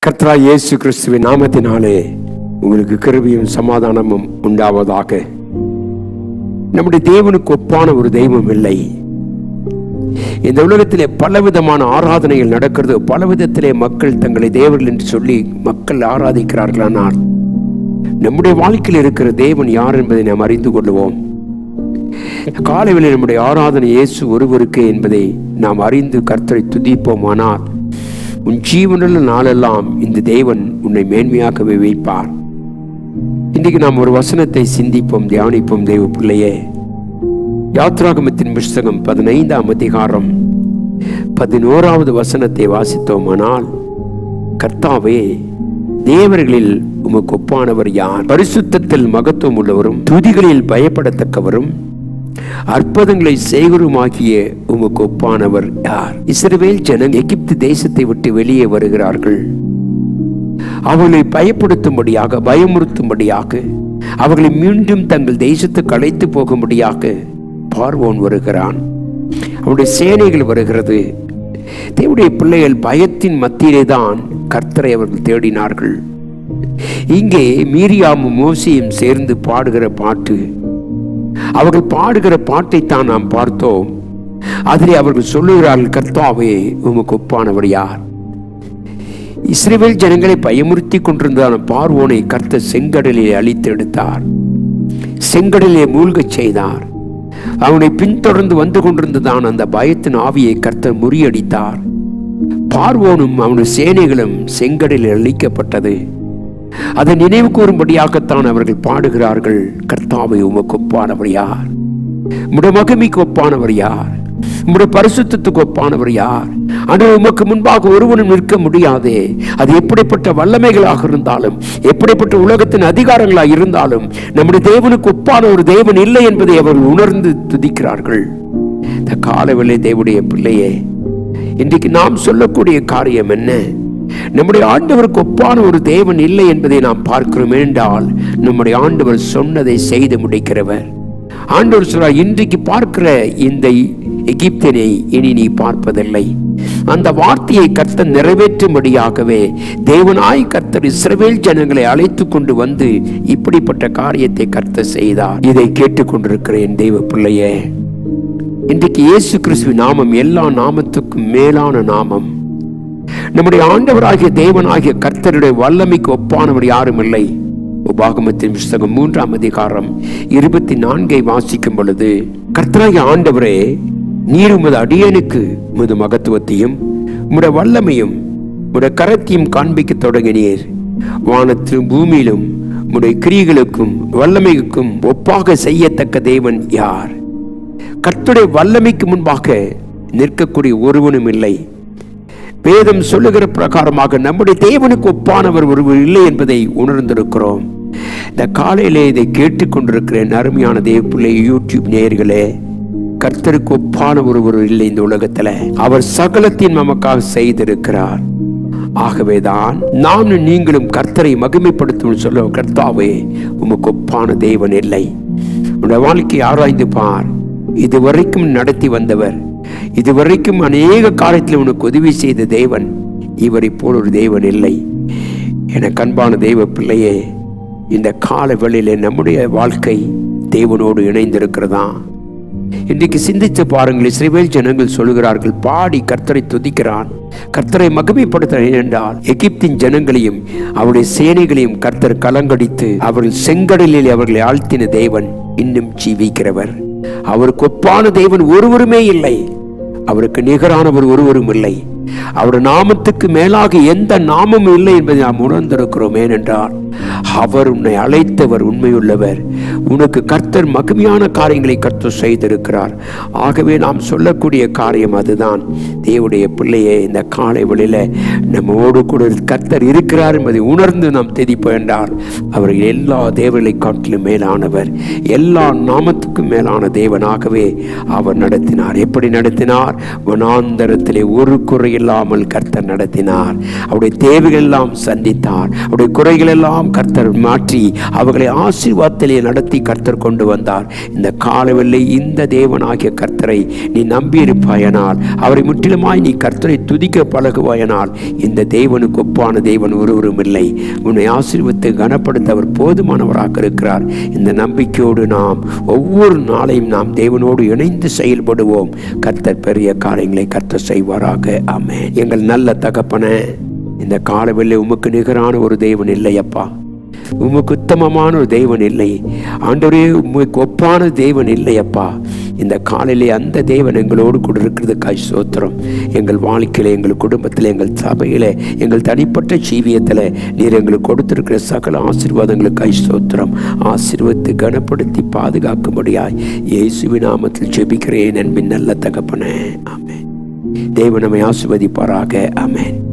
கர்த்தராகிய இயேசு கிறிஸ்துவின் நாமத்தினாலே உங்களுக்கு கிருபையும் சமாதானமும் உண்டாவதாக. நம்முடைய தேவனுக்கு ஒப்பான ஒரு தெய்வம் இல்லை. இந்த உலகத்திலே பலவிதமான ஆராதனைகள் நடக்கிறது. பலவிதத்திலே மக்கள் தங்களை தேவர்கள் என்று சொல்லி மக்கள் ஆராதிக்கிறார்களானால் நம்முடைய வாழ்க்கையில் இருக்கிற தேவன் யார் என்பதை நாம் அறிந்து கொள்வோம். காலையில் நம்முடைய ஆராதனை இயேசு ஒருவருக்கே என்பதை நாம் அறிந்து கர்த்தரை துதிப்போமானால் உன் ஜீவனுள்ள நாளெல்லாம் இந்த தேவன் உன்னை மேன்மையாகவே வைப்பார். இன்றைக்கு நாம் ஒரு வசனத்தை சிந்திப்போம், தியானிப்போம். தேவ பிள்ளையே, யாத்ராகமத்தின் புஸ்தகம் 15ஆம் அதிகாரம் 11வது வசனத்தை வாசித்தோமானால், கர்த்தாவே, தேவர்களில் உமக்கு ஒப்பானவர் யார்? பரிசுத்தத்தில் மகத்துவம் உள்ளவரும் துதிகளில் பயப்படத்தக்கவரும் அற்புதங்களை செய்கருமாகிய உமக்கு ஒப்பானவர் யார்? இஸ்ரவேல் ஜனம் எகிப்து தேசத்தை விட்டு வெளியே வருகிறார்கள். அவர்களை பயப்படுத்தும்படியாக, பயமுறுத்தும்படியாக, அவர்களை மீண்டும் தங்கள் தேசத்துக்கு அழைத்து போகும்படியாக பார்வோன் வருகிறான். அவருடைய சேனைகள் வருகிறது. தேவனுடைய பிள்ளைகள் பயத்தின் மத்தியிலே தான் கர்த்தரை அவர்கள் தேடினார்கள். இங்கே மீரியாமும் மோசேயும் சேர்ந்து பாடுகிற பாட்டு, அவர்கள் பாடுகிற பாட்டை தான் நாம் பார்த்தோம். அதிலே அவர்கள் சொல்லுகிறார்கள், கர்த்தாவே, உமக்கு ஒப்பானவர் யார்? இஸ்ரவேல் ஜனங்களை பயமுறுத்தி கொண்டிருந்தான பார்வோனை கர்த்தர் செங்கடலிலே அழித்து எடுத்தார். செங்கடலிலே மூழ்கச் செய்தார். அவனை பின்தொடர்ந்து வந்து கொண்டிருந்ததான் அந்த பயத்தின் ஆவியை கர்த்தர் முறியடித்தார். பார்வோனும் அவனுடைய சேனைகளும் செங்கடலில் அழிக்கப்பட்டது. அதை நினைவு கூறும்படியாகத்தான் அவர்கள் பாடுகிறார்கள், கர்த்தாவை, உமக்கு ஒப்பானவர் யார்? உம்முடைய மகிமைக்கு ஒப்பானவர் யார்? உம்முடைய பரிசுத்தத்துக்கு ஒப்பானவர் யார்? ஆனால் உமக்கு முன்பாக ஒருவனும் நிற்க முடியாதே. அது எப்படிப்பட்ட வல்லமைகளாக இருந்தாலும், எப்படிப்பட்ட உலகத்தின் அதிகாரங்களாக இருந்தாலும், நம்முடைய தேவனுக்கு ஒப்பான ஒரு தேவன் இல்லை என்பதை அவர்கள் உணர்ந்து துதிக்கிறார்கள். இந்த காலவேளை தேவனுடைய பிள்ளையே, இன்றைக்கு நாம் சொல்லக்கூடிய காரியம் என்ன? நம்முடைய ஆண்டவருக்கு ஒப்பான ஒரு தேவன் இல்லை என்பதை நாம் பார்க்கிறோம். என்றால் நம்முடைய ஆண்டவர் சொன்னதை செய்து முடிக்கிறவர். ஆண்டவர் சொல்றார், இன்றைக்கு பார்க்கிற இந்த எகிப்தினை இனி நீ பார்ப்பதில்லை. அந்த வார்த்தையை கர்த்தர் நிறைவேற்றும்படியாகவே தேவனாய் கர்த்தர் இஸ்ரவேல் ஜனங்களை அழைத்து கொண்டு வந்து இப்படிப்பட்ட காரியத்தை கர்த்தர் செய்தார். இதை கேட்டுக்கொண்டிருக்கிறேன் தேவ பிள்ளையே, இன்றைக்கு இயேசு கிறிஸ்துவின் நாமம் எல்லா நாமத்துக்கும் மேலான நாமம். நம்முடைய ஆண்டவராகிய தேவனாகிய கர்த்தருடைய வல்லமைக்கு ஒப்பானவர் யாரும் இல்லை. உபாகமத்தின் புஸ்தகம் 3ஆம் அதிகாரம் 24 வாசிக்கும் பொழுது, கர்த்தராகிய ஆண்டவரே, நீர் உமது அடியனுக்கு உமது மகத்துவத்தையும் உம்முடைய வல்லமையும் உம்முடைய கரத்தையும் காண்பிக்க தொடங்கினீர். வானத்திலும் பூமியிலும் உம்முடைய கிரியைகளுக்கும் வல்லமைக்கும் ஒப்பாக செய்யத்தக்க தேவன் யார்? கர்த்தருடைய வல்லமைக்கு முன்பாக நிற்கக்கூடிய ஒருவனும் இல்லை. வேதம் சொல்லுகிற பிரகாரமாக நம்முடைய தேவனுக்கு ஒப்பானவர் ஒருவர் இல்லை என்பதை உணர்ந்திருக்கிறோம். இந்த காலையிலே இதை கேட்டுக்கொண்டிருக்கிறேன் அருமையான தேவ பிள்ளை, யூடியூப் நேயர்களே, கர்த்தருக்கு ஒப்பான ஒருவர் இல்லை இந்த உலகத்துல. அவர் சகலத்தையும் நமக்காக செய்திருக்கிறார். ஆகவேதான் நானும் நீங்களும் கர்த்தரை மகிமைப்படுத்தும் சொல்ல, கர்த்தாவே, உமக்கு ஒப்பான தேவன் இல்லை. உன்னுடைய வாழ்க்கையை ஆராய்ந்து பார். இதுவரைக்கும் நடத்தி வந்தவர், இதுவரைக்கும் அநேக காரியத்தில் உனக்கு உதவி செய்த தேவன், இவரை போல் ஒரு தேவன் இல்லை. என கண்பான தெய்வ பிள்ளையே, இந்த கால வேளையிலே நம்முடைய வாழ்க்கை தேவனோடு இணைந்திருக்கிறதா? இன்றைக்கு சிந்தித்து பாருங்கள். இஸ்ரவேல் ஜனங்கள் சொல்லுகிறார்கள், பாடி கர்த்தரை துதிக்கிறான், கர்த்தரை மகிமைப்படுத்துகிறான் என்றால் எகிப்தின் ஜனங்களையும் அவருடைய சேனைகளையும் கர்த்தர் கலங்கடித்து அவர்கள் செங்கடலில் அவர்களை ஆழ்த்தின தேவன் இன்னும் ஜீவிக்கிறவர். அவருக்கு ஒப்பான தேவன் ஒருவருமே இல்லை. அவருக்கு நிகரானவர் ஒருவரும் இல்லை. அவருடைய நாமத்துக்கு மேலாக எந்த நாமமும் இல்லை என்பதை நாம் உணர்ந்திருக்கிறோம். ஏனென்றால் அவர் உன்னை அழைத்தவர் உண்மையுள்ளவர். உனக்கு கர்த்தர் மகிமையான காரியங்களை கர்த்தர் செய்திருக்கிறார். ஆகவே நாம் சொல்லக்கூடிய காரியம் அதுதான். தேவனுடைய பிள்ளையே, இந்த காலை வேளையில நம்மோடு கூட கர்த்தர் இருக்கிறார் என்பதை உணர்ந்து நாம் தெதிப்போம் என்றால், அவர் எல்லா தேவர்களை காட்டிலும் மேலானவர், எல்லா நாமத்துக்கும் மேலான தேவனாகவே அவர் நடத்தினார். எப்படி நடத்தினார்? வனாந்தரத்திலே ஒரு குறை இல்லாமல் கர்த்தர் நடத்தினார். அவருடைய தேவைகள் எல்லாம் சந்தித்தார். அவருடைய குறைகள் எல்லாம் கர்த்தர் மாற்றி அவர்களை ஆசீர்வாதத்திலே நடத்தி கர்த்தர் கொண்டு வந்தார். இந்த காலவெல்லை இந்த தேவனாகிய கர்த்தரை நீ நம்பியிருப்பாயனால், அவரை முற்றிலுமாய் நீ கர்த்தரை துதிக்க பழகுவாயனால், இந்த தேவனுக்கு ஒப்பான தேவன் ஒருவரும் இல்லை. உன்னை ஆசீர்வதித்து கனப்படுத்த அவர் போதுமானவராக இருக்கிறார். இந்த நம்பிக்கையோடு நாம் ஒவ்வொரு நாளையும் நாம் தேவனோடு இணைந்து செயல்படுவோம். கர்த்தர் பெரிய காரியங்களை கர்த்தர் செய்வாராக. ஆமென். எங்கள் நல்ல தகப்பனே, இந்த காலவெளியில் உமக்கு நிகரான ஒரு தேவன் இல்லையப்பா. உமக்கு உத்தமமான ஒரு தேவன் இல்லை ஆண்டவரே. உமக்கு ஒப்பான தேவன் இல்லையப்பா. இந்த காலையிலே அந்த தேவன் எங்களோடு கூட இருக்கிறதுக்காய் ஸ்தோத்திரம். எங்கள் வாழ்க்கையில, எங்கள் குடும்பத்தில், எங்கள் சபையில, எங்கள் தனிப்பட்ட ஜீவியத்தில் நீர் எங்களுக்கு கொடுத்திருக்கிற சகல ஆசீர்வாதங்களுக்காய் ஸ்தோத்திரம். ஆசீர்வதித்து கனப்படுத்தி பாதுகாக்கும்படியாய் இயேசுவின் நாமத்தில் ஜெபிக்கிறேன் அன்பின் நல்ல தகப்பனே. ஆமென். தேவன் நம்மை ஆசீர்வதிப்பாராக. ஆமென்.